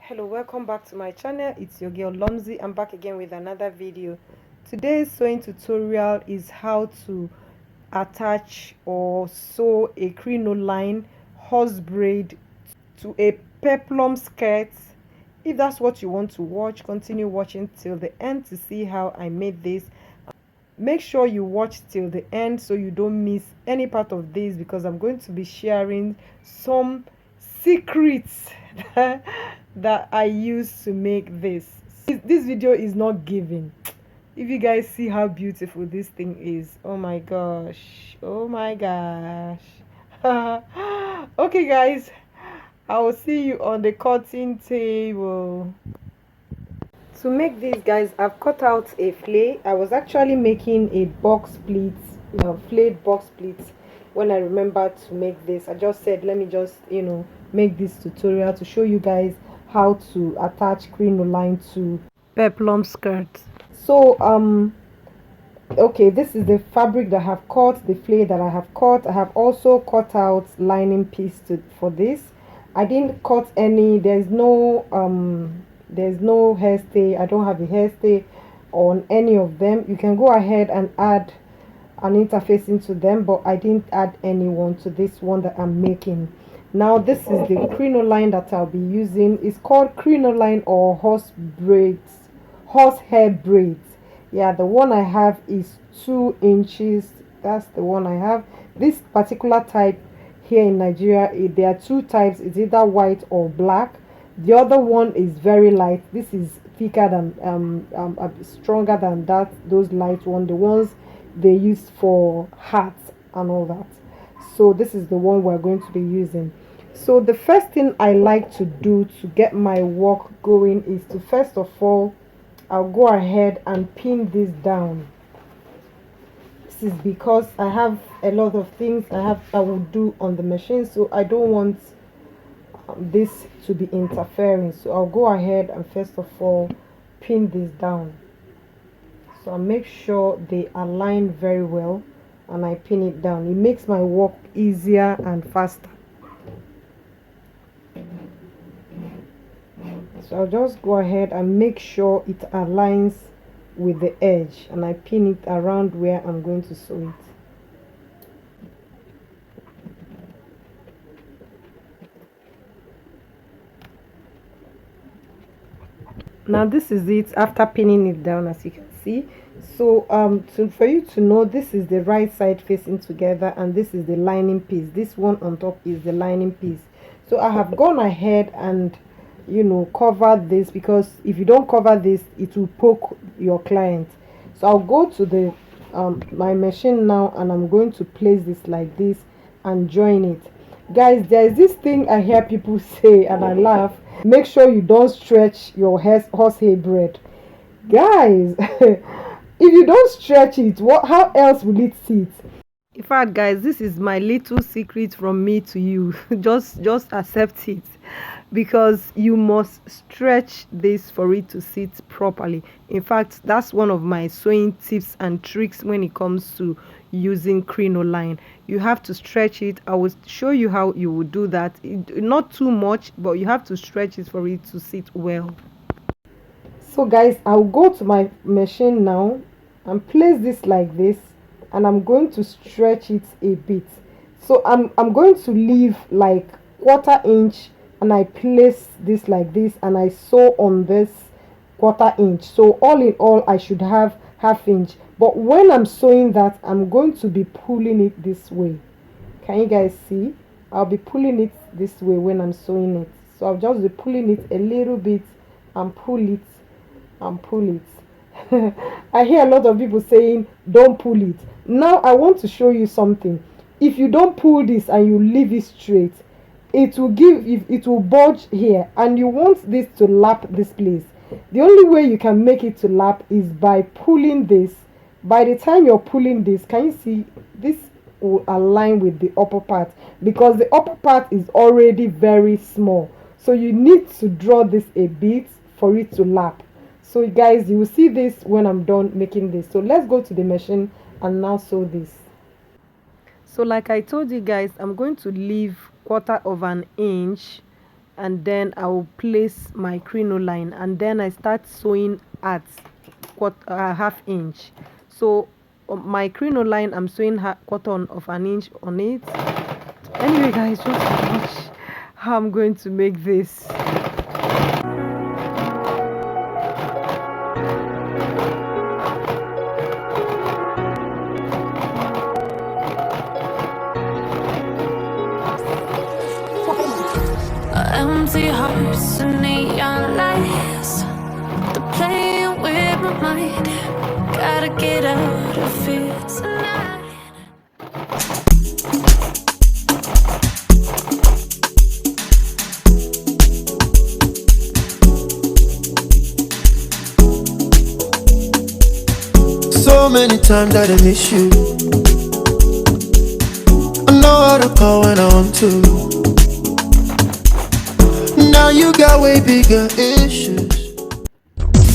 Hello, welcome back to my channel. It's your girl Lomzy. I'm back again with another video. Today's sewing tutorial is how to attach or sew a crinoline horse braid to a peplum skirt. If that's what you want to watch, continue watching till the end to see how I made this. Make sure you watch till the end so you don't miss any part of this, because I'm going to be sharing some secrets that I use to make this. This video is not giving. If you guys see how beautiful this thing is, oh my gosh, oh my gosh. Okay guys, I will see you on the cutting table. To make these guys, I've cut out a flay. I was actually making a box split, flayed box split, when I remembered to make this. I just said, let me just make this tutorial to show you guys how to attach crinoline to peplum skirt. So okay, this is the fabric that I have cut, the flay that I have cut. I have also cut out lining piece for this. I didn't cut any. There's no hairstay. I don't have a hairstay on any of them. You can go ahead and add an interface into them, but I didn't add anyone to this one that I'm making. Now this is the crinoline that I'll be using. It's called crinoline or horsehair braids. Yeah, the one I have is 2 inches. That's the one I have. This particular type here in Nigeria, there are 2 types. It's either white or black. The other one is very light. This is thicker than stronger than those light ones, the ones they use for hats and all that. So this is the one we're going to be using. So the first thing I like to do to get my work going is to, first of all, I'll go ahead and pin this down. This is because I have a lot of things I will do on the machine, so I don't want this to be interfering. So I'll go ahead and first of all pin this down. So I make sure they align very well and I pin it down. It makes my work easier and faster. So I'll just go ahead and make sure it aligns with the edge, and I pin it around where I'm going to sew it. Now this is it after pinning it down, as you can see. So for you to know, this is the right side facing together and this is the lining piece. This one on top is the lining piece. So I have gone ahead and cover this, because if you don't cover this, it will poke your client. So I'll go to the my machine now, and I'm going to place this like this and join it. Guys, there is this thing I hear people say and I laugh: make sure you don't stretch your horsehair braid. Guys, if you don't stretch it, how else will it sit? In fact, guys, this is my little secret from me to you. just accept it, because you must stretch this for it to sit properly. In fact, that's one of my sewing tips and tricks when it comes to using crinoline. You have to stretch it. I will show you how you will do that. Not too much, but you have to stretch it for it to sit well. So guys, I'll go to my machine now and place this like this, and I'm going to stretch it a bit. So I'm going to leave like 1/4 inch, and I place this like this, and I sew on this 1/4 inch. So all in all, I should have 1/2 inch. But when I'm sewing that, I'm going to be pulling it this way. Can you guys see? I'll be pulling it this way when I'm sewing it. So I'll just be pulling it a little bit and pull it and pull it. I hear a lot of people saying don't pull it. Now I want to show you something. If you don't pull this and you leave it straight, it will bulge here, and you want this to lap this place. The only way you can make it to lap is by pulling this. By the time you're pulling this, can you see this will align with the upper part, because the upper part is already very small. So you need to draw this a bit for it to lap. So guys, you will see this when I'm done making this. So let's go to the machine and now sew this. So like I told you guys, I'm going to leave 1/4 inch and then I will place my crinoline, and then I start sewing at half inch. So my crinoline, I'm sewing quarter of an inch on it. Anyway guys, just watch how I'm going to make this. Empty hearts and neon lights, they're playing with my mind. Gotta get out of here tonight. So many times that I miss you. I know how to call when I want to. Now you got way bigger issues.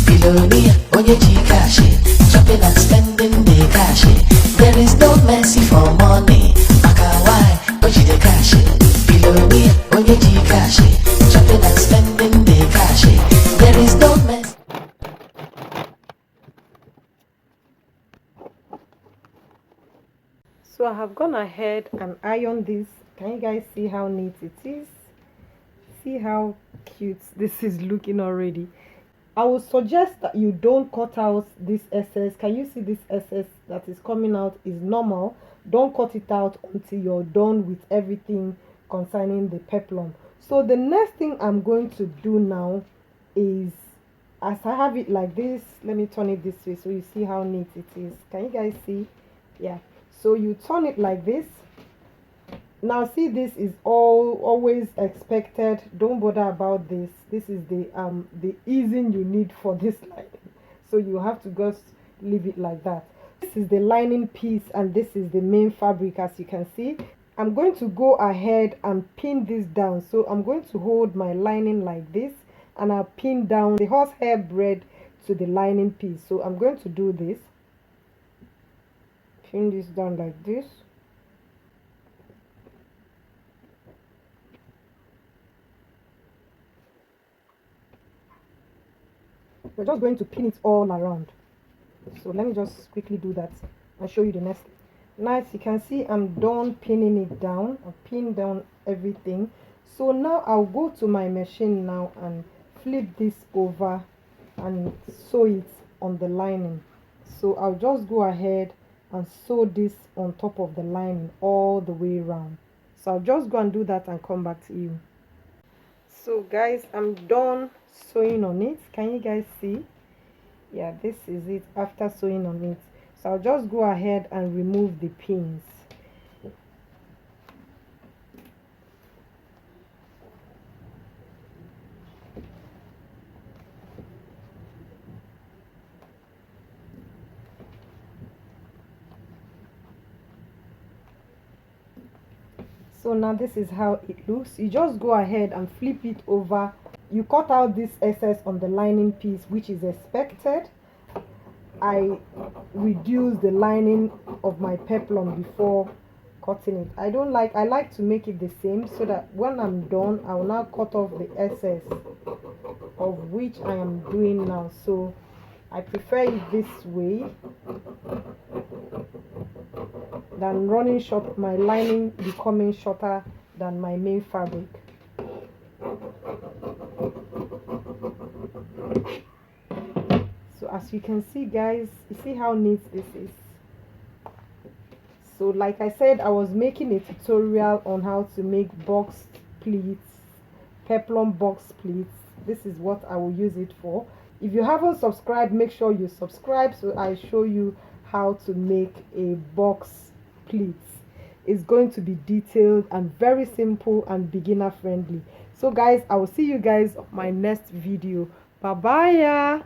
Billionaire, cash, shopping and spending the cash. There is no mercy for money. Why? But you the cash. Billionaire, cash, shopping and spending the cash. There is no mercy. So I have gone ahead and ironed this. Can you guys see how neat it is? See how cute this is looking already. I would suggest that you don't cut out this excess. Can you see this excess that is coming out is normal? Don't cut it out until you're done with everything concerning the peplum. So the next thing I'm going to do now is, as I have it like this, let me turn it this way so you see how neat it is. Can you guys see? Yeah, so you turn it like this. Now see, this is always expected. Don't bother about this. This is the easing you need for this lining, so you have to just leave it like that. This is the lining piece and this is the main fabric. As you can see, I'm going to go ahead and pin this down. So I'm going to hold my lining like this and I'll pin down the horsehair braid to the lining piece. So I'm going to do this, pin this down like this. We're just going to pin it all around. So let me just quickly do that and show you the next. Now as you can see, I'm done pinning it down. I've pinned down everything. So now I'll go to my machine now and flip this over and sew it on the lining. So I'll just go ahead and sew this on top of the lining all the way around. So I'll just go and do that and come back to you. So guys, I'm done sewing on it. Can you guys see? Yeah, this is it after sewing on it. So I'll just go ahead and remove the pins. So now this is how it looks. You just go ahead and flip it over. You cut out this excess on the lining piece, which is expected. I reduce the lining of my peplum before cutting it. I like to make it the same so that when I'm done, I will now cut off the excess, of which I am doing now. So I prefer it this way than running short, my lining becoming shorter than my main fabric. So as you can see guys, you see how neat this is. So like I said, I was making a tutorial on how to make box pleats, peplum box pleats. This is what I will use it for. If you haven't subscribed, make sure you subscribe so I show you how to make a box pleats. It's going to be detailed and very simple and beginner friendly. So guys, I will see you guys on my next video. Bye bye.